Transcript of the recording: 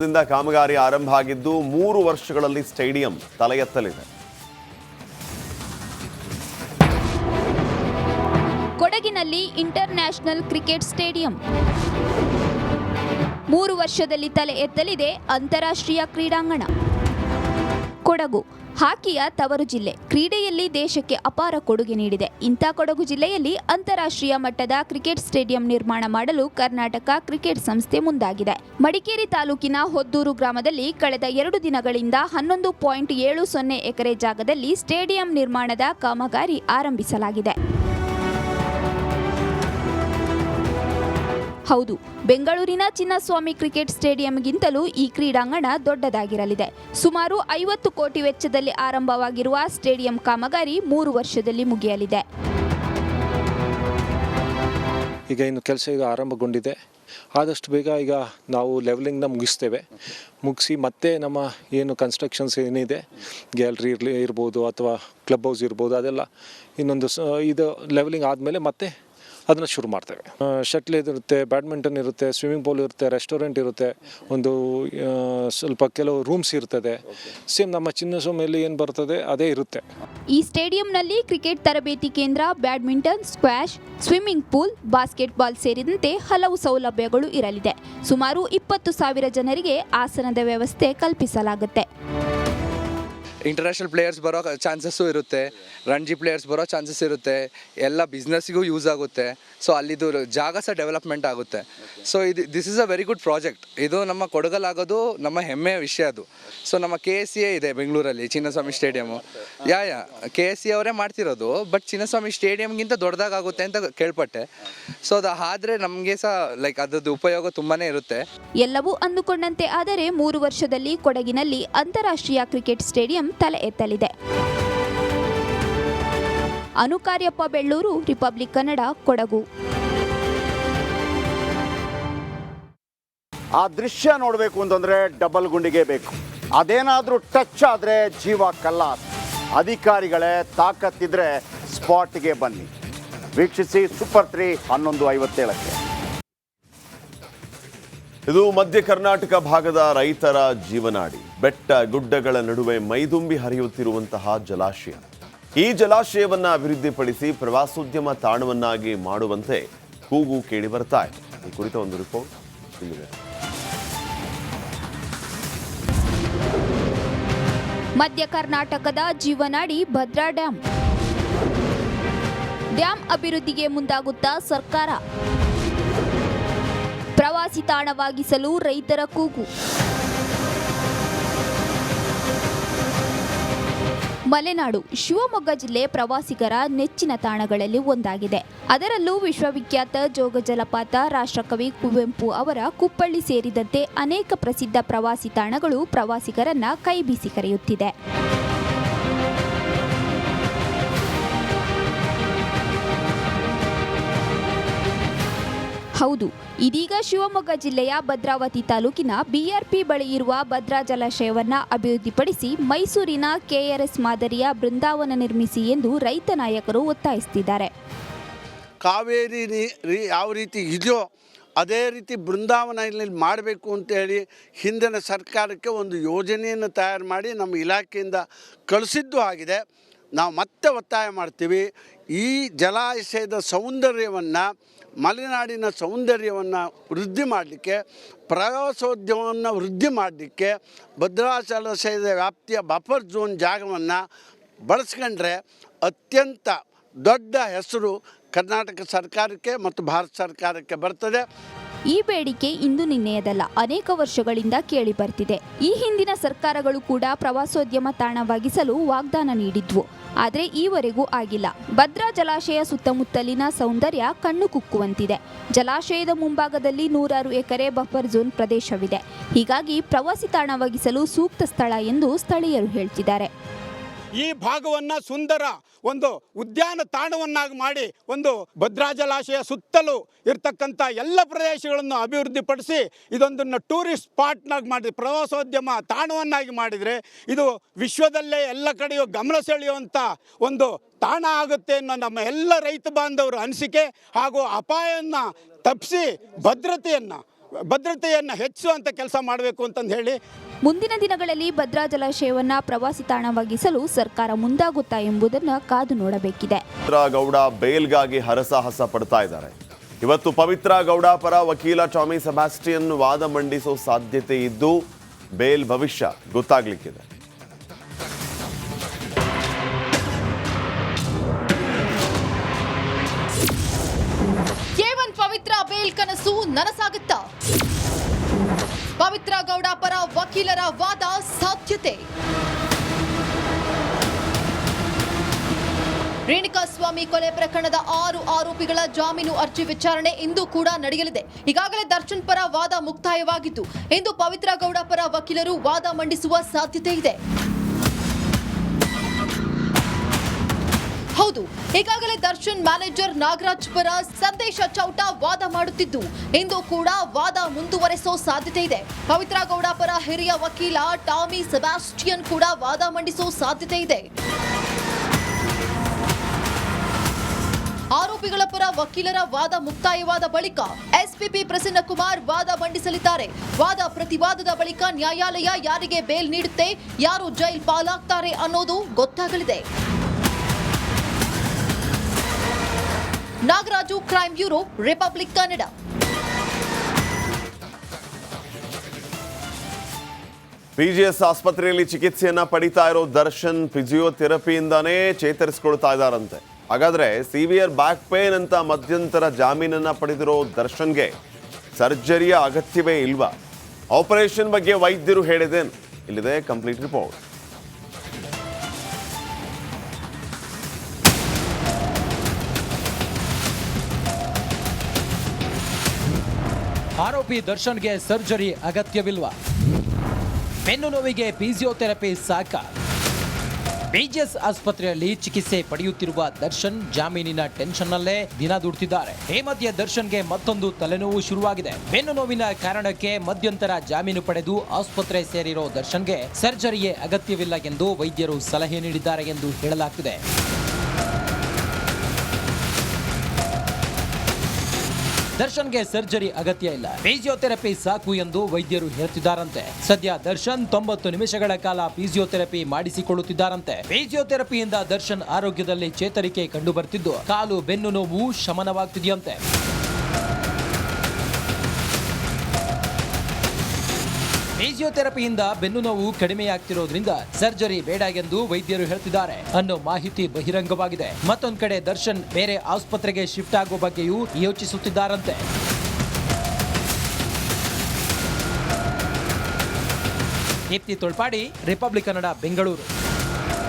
ದಿಂದ ಕಾಮಗಾರಿ ಆರಂಭ ಆಗಿದ್ದು 3 ವರ್ಷಗಳಲ್ಲಿ ಸ್ಟೇಡಿಯಂ ತಲೆ ಎತ್ತಲಿದೆ. ಕೊಡಗಿನಲ್ಲಿ ಇಂಟರ್ನ್ಯಾಷನಲ್ ಕ್ರಿಕೆಟ್ ಸ್ಟೇಡಿಯಂ 3 ವರ್ಷದಲ್ಲಿ ತಲೆ ಎತ್ತಲಿದೆ ಅಂತಾರಾಷ್ಟ್ರೀಯ ಕ್ರೀಡಾಂಗಣ. ಕೊಡಗು ಹಾಕಿಯ ತವರು ಜಿಲ್ಲೆ, ಕ್ರೀಡೆಯಲ್ಲಿ ದೇಶಕ್ಕೆ ಅಪಾರ ಕೊಡುಗೆ ನೀಡಿದೆ. ಇಂಥ ಕೊಡಗು ಜಿಲ್ಲೆಯಲ್ಲಿ ಅಂತಾರಾಷ್ಟ್ರೀಯ ಮಟ್ಟದ ಕ್ರಿಕೆಟ್ ಸ್ಟೇಡಿಯಂ ನಿರ್ಮಾಣ ಮಾಡಲು ಕರ್ನಾಟಕ ಕ್ರಿಕೆಟ್ ಸಂಸ್ಥೆ ಮುಂದಾಗಿದೆ. ಮಡಿಕೇರಿ ತಾಲೂಕಿನ ಹೊದ್ದೂರು ಗ್ರಾಮದಲ್ಲಿ ಕಳೆದ 2 ದಿನಗಳಿಂದ 11.70 ಎಕರೆ ಜಾಗದಲ್ಲಿ ಸ್ಟೇಡಿಯಂ ನಿರ್ಮಾಣದ ಕಾಮಗಾರಿ ಆರಂಭಿಸಲಾಗಿದೆ. ಹೌದು, ಬೆಂಗಳೂರಿನ ಚಿನ್ನಸ್ವಾಮಿ ಕ್ರಿಕೆಟ್ ಸ್ಟೇಡಿಯಂಗಿಂತಲೂ ಈ ಕ್ರೀಡಾಂಗಣ ದೊಡ್ಡದಾಗಿರಲಿದೆ. ಸುಮಾರು 50 ಕೋಟಿ ವೆಚ್ಚದಲ್ಲಿ ಆರಂಭವಾಗಿರುವ ಸ್ಟೇಡಿಯಂ ಕಾಮಗಾರಿ 3 ವರ್ಷದಲ್ಲಿ ಮುಗಿಯಲಿದೆ. ಈಗ ಇನ್ನು ಕೆಲಸ ಆರಂಭಗೊಂಡಿದೆ. ಆದಷ್ಟು ಬೇಗ ಈಗ ನಾವು ಲೆವೆಲಿಂಗ್ನ ಮುಗಿಸಿ ಮತ್ತೆ ನಮ್ಮ ಏನು ಕನ್ಸ್ಟ್ರಕ್ಷನ್ಸ್ ಏನಿದೆ, ಗ್ಯಾಲರಿ ಇರ್ಬೋದು ಅಥವಾ ಕ್ಲಬ್ ಹೌಸ್ ಇರ್ಬೋದು, ಅದೆಲ್ಲ ಇನ್ನೊಂದು ಇದು ಲೆವೆಲಿಂಗ್ ಆದಮೇಲೆ ಮತ್ತೆ ಅದನ್ನು ಶುರು ಮಾಡ್ತೇವೆ. ಶಟ್ಲ್ ಇರುತ್ತೆ, ಬ್ಯಾಡ್ಮಿಂಟನ್ ಇರುತ್ತೆ, ಸ್ವಿಮ್ಮಿಂಗ್ ಪೂಲ್ ಇರುತ್ತೆ, ರೆಸ್ಟೋರೆಂಟ್ ಇರುತ್ತೆ, ಒಂದು ಸ್ವಲ್ಪ ಕೆಲವು ರೂಮ್ಸ್ ಇರ್ತದೆ. ಸೇಮ್ ನಮ್ಮ ಚಿನ್ನಸ್ವಾಮಿಯಲ್ಲಿ ಏನು ಬರ್ತದೆ ಅದೇ ಇರುತ್ತೆ. ಈ ಸ್ಟೇಡಿಯಂನಲ್ಲಿ ಕ್ರಿಕೆಟ್ ತರಬೇತಿ ಕೇಂದ್ರ, badminton, squash, swimming pool, basketball ಸೇರಿದಂತೆ ಹಲವು ಸೌಲಭ್ಯಗಳು ಇರಲಿದೆ. ಸುಮಾರು 20,000 ಜನರಿಗೆ ಆಸನದ ವ್ಯವಸ್ಥೆ ಕಲ್ಪಿಸಲಾಗುತ್ತೆ. ಇಂಟರ್ನ್ಯಾಷನಲ್ ಪ್ಲೇಯರ್ಸ್ ಬರೋ ಚಾನ್ಸಸ್ಸು ಇರುತ್ತೆ, ರಣಜಿ ಪ್ಲೇಯರ್ಸ್ ಬರೋ ಚಾನ್ಸಸ್ ಇರುತ್ತೆ, ಎಲ್ಲ ಬಿಸ್ನೆಸ್ಸಿಗೂ ಯೂಸ್ ಆಗುತ್ತೆ. ಸೊ ಅಲ್ಲಿದು ಜಾಗ ಸಹ ಡೆವಲಪ್ಮೆಂಟ್ ಆಗುತ್ತೆ. So this is a very good project. ಇದು ನಮ್ಮ ಕೊಡಗಲಾಗೋದು ನಮ್ಮ ಹೆಮ್ಮೆಯ ವಿಷಯ. ಅದು ಸೊ ನಮ್ಮ KSCA ಇದೆ ಬೆಂಗಳೂರಲ್ಲಿ, ಚಿನ್ನಸ್ವಾಮಿ ಸ್ಟೇಡಿಯಮು. KSCA ಅವರೇ ಮಾಡ್ತಿರೋದು, ಬಟ್ ಚಿನ್ನಸ್ವಾಮಿ ಸ್ಟೇಡಿಯಮ್ಗಿಂತ ದೊಡ್ಡದಾಗುತ್ತೆ ಅಂತ ಕೇಳ್ಪಟ್ಟೆ. ಸೊ ಅದು ಆದರೆ ನಮಗೆ ಸಹ ಅದ್ರದ್ದು ಉಪಯೋಗ ತುಂಬಾ ಇರುತ್ತೆ. ಎಲ್ಲವೂ ಅಂದುಕೊಂಡಂತೆ ಆದರೆ 3 ವರ್ಷದಲ್ಲಿ ಕೊಡಗಿನಲ್ಲಿ ಅಂತಾರಾಷ್ಟ್ರೀಯ ಕ್ರಿಕೆಟ್ ಸ್ಟೇಡಿಯಂ ತಲೆ ಎತ್ತಲಿದೆ. ಅನುಕಾರ್ಯಪ್ಪ, ಬೆಳ್ಳೂರು, ರಿಪಬ್ಲಿಕ್ ಕನ್ನಡ, ಕೊಡಗು. ಆ ದೃಶ್ಯ ನೋಡಬೇಕು ಅಂತಂದ್ರೆ ಡಬಲ್ ಗುಂಡಿಗೆ ಬೇಕು. ಅದೇನಾದ್ರೂ ಟಚ್ ಆದ್ರೆ ಜೀವ ಕಲ್ಲಾಸ್. ಅಧಿಕಾರಿಗಳೇ ತಾಕತ್ತಿದ್ರೆ ಸ್ಪಾಟ್ಗೆ ಬನ್ನಿ. ವೀಕ್ಷಿಸಿ ಸೂಪರ್ 3 11:57. ಇದು ಮಧ್ಯ ಕರ್ನಾಟಕ ಭಾಗದ ರೈತರ ಜೀವನಾಡಿ. ಬೆಟ್ಟ ಗುಡ್ಡಗಳ ನಡುವೆ ಮೈದುಂಬಿ ಹರಿಯುತ್ತಿರುವಂತಹ ಜಲಾಶಯ. ಈ ಜಲಾಶಯವನ್ನ ಅಭಿವೃದ್ಧಿಪಡಿಸಿ ಪ್ರವಾಸೋದ್ಯಮ ತಾಣವನ್ನಾಗಿ ಮಾಡುವಂತೆ ಕೂಗು ಕೇಳಿ ಬರ್ತಾ ಇದೆ. ಈ ಕುರಿತ ಒಂದು ರಿಪೋರ್ಟ್ ಇಲ್ಲಿದೆ. ಮಧ್ಯ ಕರ್ನಾಟಕದ ಜೀವನಾಡಿ ಭದ್ರಾ ಡ್ಯಾಂ. ಡ್ಯಾಂ ಅಭಿವೃದ್ಧಿಗೆ ಮುಂದಾಗುತ್ತಾ ಸರ್ಕಾರ. ಪ್ರವಾಸಿ ತಾಣವಾಗಿಸಲು ರೈತರ ಕೂಗು. ಮಲೆನಾಡು ಶಿವಮೊಗ್ಗ ಜಿಲ್ಲೆ ಪ್ರವಾಸಿಗರ ನೆಚ್ಚಿನ ತಾಣಗಳಲ್ಲಿ ಒಂದಾಗಿದೆ. ಅದರಲ್ಲೂ ವಿಶ್ವವಿಖ್ಯಾತ ಜೋಗ ಜಲಪಾತ, ರಾಷ್ಟ್ರಕವಿ ಕುವೆಂಪು ಅವರ ಕುಪ್ಪಳ್ಳಿ ಸೇರಿದಂತೆ ಅನೇಕ ಪ್ರಸಿದ್ಧ ಪ್ರವಾಸಿ ತಾಣಗಳು ಪ್ರವಾಸಿಗರನ್ನ ಕೈಬೀಸಿ ಕರೆಯುತ್ತಿದೆ. ಹೌದು, ಇದೀಗ ಶಿವಮೊಗ್ಗ ಜಿಲ್ಲೆಯ ಭದ್ರಾವತಿ ತಾಲೂಕಿನ BRP ಬಳಿ ಇರುವ ಭದ್ರಾ ಜಲಾಶಯವನ್ನ ಅಭಿವೃದ್ಧಿಪಡಿಸಿ ಮೈಸೂರಿನ KRS ಮಾದರಿಯ ಬೃಂದಾವನ ನಿರ್ಮಿಸಿ ಎಂದು ರೈತ ನಾಯಕರು ಒತ್ತಾಯಿಸುತ್ತಿದ್ದಾರೆ. ಕಾವೇರಿ ಯಾವ ರೀತಿ ಇದೆಯೋ ಅದೇ ರೀತಿ ಬೃಂದಾವನ ಇಲ್ಲಿ ಮಾಡಬೇಕು ಅಂತೇಳಿ ಹಿಂದಿನ ಸರ್ಕಾರಕ್ಕೆ ಒಂದು ಯೋಜನೆಯನ್ನು ತಯಾರು ಮಾಡಿ ನಮ್ಮ ಇಲಾಖೆಯಿಂದ ಕಳಿಸಿದ್ದು ಆಗಿದೆ. ನಾವು ಮತ್ತೆ ಒತ್ತಾಯ ಮಾಡ್ತೀವಿ. ಈ ಜಲಾಶಯದ ಸೌಂದರ್ಯವನ್ನು, ಮಲೆನಾಡಿನ ಸೌಂದರ್ಯವನ್ನು ವೃದ್ಧಿ ಮಾಡಲಿಕ್ಕೆ, ಪ್ರವಾಸೋದ್ಯಮವನ್ನು ವೃದ್ಧಿ ಮಾಡಲಿಕ್ಕೆ ಭದ್ರಾ ಜಲಾಶಯದ ವ್ಯಾಪ್ತಿಯ ಬಫರ್ ಝೋನ್ ಜಾಗವನ್ನು ಬಳಸ್ಕೊಂಡ್ರೆ ಅತ್ಯಂತ ದೊಡ್ಡ ಹೆಸರು ಕರ್ನಾಟಕ ಸರ್ಕಾರಕ್ಕೆ ಮತ್ತು ಭಾರತ ಸರ್ಕಾರಕ್ಕೆ ಬರ್ತದೆ. ಈ ಬೇಡಿಕೆ ಇಂದು ನಿನ್ನೆಯದಲ್ಲ, ಅನೇಕ ವರ್ಷಗಳಿಂದ ಕೇಳಿ ಬರ್ತಿದೆ. ಈ ಹಿಂದಿನ ಸರ್ಕಾರಗಳು ಕೂಡ ಪ್ರವಾಸೋದ್ಯಮ ತಾಣವಾಗಿಸಲು ವಾಗ್ದಾನ ನೀಡಿದ್ವು, ಆದರೆ ಈವರೆಗೂ ಆಗಿಲ್ಲ. ಭದ್ರಾ ಜಲಾಶಯ ಸುತ್ತಮುತ್ತಲಿನ ಸೌಂದರ್ಯ ಕಣ್ಣು ಕುಕ್ಕುವಂತಿದೆ. ಜಲಾಶಯದ ಮುಂಭಾಗದಲ್ಲಿ 100 ಎಕರೆ ಬಫರ್ ಝೋನ್ ಪ್ರದೇಶವಿದೆ. ಹೀಗಾಗಿ ಪ್ರವಾಸಿ ತಾಣವಾಗಿಸಲು ಸೂಕ್ತ ಸ್ಥಳ ಎಂದು ಸ್ಥಳೀಯರು ಹೇಳ್ತಿದ್ದಾರೆ. ಈ ಭಾಗವನ್ನು ಸುಂದರ ಒಂದು ಉದ್ಯಾನ ತಾಣವನ್ನಾಗಿ ಮಾಡಿ, ಒಂದು ಭದ್ರಾ ಜಲಾಶಯ ಸುತ್ತಲೂ ಇರತಕ್ಕಂಥ ಎಲ್ಲ ಪ್ರದೇಶಗಳನ್ನು ಅಭಿವೃದ್ಧಿಪಡಿಸಿ ಇದೊಂದನ್ನು ಟೂರಿಸ್ಟ್ ಸ್ಪಾಟ್ನಾಗಿ ಮಾಡಿ, ಪ್ರವಾಸೋದ್ಯಮ ತಾಣವನ್ನಾಗಿ ಮಾಡಿದರೆ ಇದು ವಿಶ್ವದಲ್ಲೇ ಎಲ್ಲ ಕಡೆಯೂ ಗಮನ ಸೆಳೆಯುವಂಥ ಒಂದು ತಾಣ ಆಗುತ್ತೆ ಅನ್ನೋ ನಮ್ಮ ಎಲ್ಲ ರೈತ ಬಾಂಧವರ ಅನಿಸಿಕೆ. ಹಾಗೂ ಅಪಾಯವನ್ನು ತಪ್ಪಿಸಿ ಭದ್ರತೆಯನ್ನು ಭದ್ರತೆಯನ್ನು ಹೆಚ್ಚಿಸುವಂಥ ಕೆಲಸ ಮಾಡಬೇಕು ಅಂತಂದು ಹೇಳಿ ಮುಂದಿನ ದಿನಗಳಲ್ಲಿ ಭದ್ರಾ ಜಲಾಶಯವನ್ನ ಪ್ರವಾಸಿ ತಾಣವಾಗಿಸಲು ಸರ್ಕಾರ ಮುಂದಾಗುತ್ತಾ ಎಂಬುದನ್ನು ಕಾದು ನೋಡಬೇಕಿದೆ. ಪವಿತ್ರ ಗೌಡ ಬೇಲ್ಗಾಗಿ ಹರಸಾಹಸ ಪಡ್ತಾ ಇದ್ದಾರೆ. ಇವತ್ತು ಪವಿತ್ರ ಗೌಡ ಪರ ವಕೀಲ ಟಾಮಿ ಸೆಬಾಸ್ಟಿಯನ್ ವಾದ ಮಂಡಿಸೋ ಸಾಧ್ಯತೆ ಇದ್ದು ಬೇಲ್ ಭವಿಷ್ಯ ಗೊತ್ತಾಗ್ಲಿಕ್ಕಿದೆ. ಪವಿತ್ರ ಬೇಲ್ ಕನಸು ನನಸಾಗುತ್ತಾ? ಪವಿತ್ರ ಗೌಡ ಪರ ವಕೀಲರ ವಾದ ಸಾಧ್ಯತೆ. ರೇಣುಕಾಸ್ವಾಮಿ ಕೊಲೆ ಪ್ರಕರಣದ 6 ಆರೋಪಿಗಳ ಜಾಮೀನು ಅರ್ಜಿ ವಿಚಾರಣೆ ಇಂದು ಕೂಡ ನಡೆಯಲಿದೆ. ಈಗಾಗಲೇ ದರ್ಶನ್ ಪರ ವಾದ ಮುಕ್ತಾಯವಾಗಿದ್ದು ಇಂದು ಪವಿತ್ರ ಗೌಡ ಪರ ವಕೀಲರು ವಾದ ಮಂಡಿಸುವ ಸಾಧ್ಯತೆ ಇದೆ. ಹೌದು, ಈಗಾಗಲೇ ದರ್ಶನ್ ಮ್ಯಾನೇಜರ್ ನಾಗರಾಜ್ ಪರ ಸಂದೇಶ ಚೌಟ ವಾದ ಮಾಡುತ್ತಿದ್ದು ಇಂದು ಕೂಡ ವಾದ ಮುಂದುವರೆಸೋ ಸಾಧ್ಯತೆ ಇದೆ. ಪವಿತ್ರ ಗೌಡ ಪರ ಹಿರಿಯ ವಕೀಲ ಟಾಮಿ ಸೆಬಾಸ್ಟಿಯನ್ ಕೂಡ ವಾದ ಮಂಡಿಸೋ ಸಾಧ್ಯತೆ ಇದೆ. ಆರೋಪಿಗಳ ಪರ ವಕೀಲರ ವಾದ ಮುಕ್ತಾಯವಾದ ಬಳಿಕ ಎಸ್ಪಿಪಿ ಪ್ರಸನ್ನಕುಮಾರ್ ವಾದ ಮಂಡಿಸಲಿದ್ದಾರೆ. ವಾದ ಪ್ರತಿವಾದದ ಬಳಿಕ ನ್ಯಾಯಾಲಯ ಯಾರಿಗೆ ಬೇಲ್ ನೀಡುತ್ತೆ, ಯಾರು ಜೈಲ್ ಪಾಲಾಗ್ತಾರೆ ಅನ್ನೋದು ಗೊತ್ತಾಗಲಿದೆ. Nagaraju, crime bureau, Republic Kannada. PGS ಆಸ್ಪತ್ರೆಯಲ್ಲಿ ಚಿಕಿತ್ಸೆಯನ್ನ ಪಡಿತಾ ಇರೋ ದರ್ಶನ್ ಫಿಸಿಯೋಥೆರಪಿಯಿಂದಾನೇ ಚೇತರಿಸಿಕೊಳ್ತಾ ಇದ್ದಾರಂತೆ. ಹಾಗಾದ್ರೆ ಸಿವಿಯರ್ ಬ್ಯಾಕ್ ಪೇನ್ ಅಂತ ಮಧ್ಯಂತರ ಜಾಮೀನನ್ನ ಪಡೆದಿರೋ ದರ್ಶನ್ಗೆ ಸರ್ಜರಿಯ ಅಗತ್ಯವೇ ಇಲ್ವಾ? ಆಪರೇಷನ್ ಬಗ್ಗೆ ವೈದ್ಯರು ಹೇಳಿದೇನು? ಇಲ್ಲಿದೆ ಕಂಪ್ಲೀಟ್ ರಿಪೋರ್ಟ್. ಆರೋಪಿ ದರ್ಶನ್ಗೆ ಸರ್ಜರಿ ಅಗತ್ಯವಿಲ್ವಾ? ಬೆನ್ನು ನೋವಿಗೆ ಫಿಸಿಯೋಥೆರಪಿ ಸಾಕ? ಬಿಜಿಎಸ್ ಆಸ್ಪತ್ರೆಯಲ್ಲಿ ಚಿಕಿತ್ಸೆ ಪಡೆಯುತ್ತಿರುವ ದರ್ಶನ್ ಜಾಮೀನಿನ ಟೆನ್ಷನ್ನಲ್ಲೇ ದಿನ ದುಡ್ತಿದ್ದಾರೆ. ಈ ಮಧ್ಯೆ ದರ್ಶನ್ಗೆ ಮತ್ತೊಂದು ತಲೆನೋವು ಶುರುವಾಗಿದೆ. ಬೆನ್ನು ನೋವಿನ ಕಾರಣಕ್ಕೆ ಮಧ್ಯಂತರ ಜಾಮೀನು ಪಡೆದು ಆಸ್ಪತ್ರೆ ಸೇರಿರೋ ದರ್ಶನ್ಗೆ ಸರ್ಜರಿಯೇ ಅಗತ್ಯವಿಲ್ಲ ಎಂದು ವೈದ್ಯರು ಸಲಹೆ ನೀಡಿದ್ದಾರೆ ಎಂದು ಹೇಳಲಾಗ್ತಿದೆ. ದರ್ಶನ್ಗೆ ಸರ್ಜರಿ ಅಗತ್ಯ ಇಲ್ಲ, ಫಿಸಿಯೋಥೆರಪಿ ಸಾಕು ಎಂದು ವೈದ್ಯರು ಹೇಳ್ತಿದ್ದಾರಂತೆ. ಸದ್ಯ ದರ್ಶನ್ 90 ನಿಮಿಷಗಳ ಕಾಲ ಫಿಸಿಯೋಥೆರಪಿ ಮಾಡಿಸಿಕೊಳ್ಳುತ್ತಿದ್ದಾರಂತೆ. ಫಿಸಿಯೋಥೆರಪಿಯಿಂದ ದರ್ಶನ್ ಆರೋಗ್ಯದಲ್ಲಿ ಚೇತರಿಕೆ ಕಂಡು ಬರ್ತಿದ್ದು ಕಾಲು ಬೆನ್ನು ನೋವು ಶಮನವಾಗ್ತಿದೆಯಂತೆ. ಫಿಸಿಯೋಥೆರಪಿಯಿಂದ ಬೆನ್ನು ನೋವು ಕಡಿಮೆಯಾಗ್ತಿರೋದ್ರಿಂದ ಸರ್ಜರಿ ಬೇಡ ಎಂದು ವೈದ್ಯರು ಹೇಳ್ತಿದ್ದಾರೆ ಅನ್ನೋ ಮಾಹಿತಿ ಬಹಿರಂಗವಾಗಿದೆ. ಮತ್ತೊಂದು ಕಡೆ ದರ್ಶನ್ ಬೇರೆ ಆಸ್ಪತ್ರೆಗೆ ಶಿಫ್ಟ್ ಆಗೋ ಬಗ್ಗೆಯೂ ಯೋಚಿಸುತ್ತಿದ್ದಾರಂತೆ. ದೀಪ್ತಿ ತೊಳ್ಪಾಡಿ, ರಿಪಬ್ಲಿಕ್ ಕನ್ನಡ, ಬೆಂಗಳೂರು.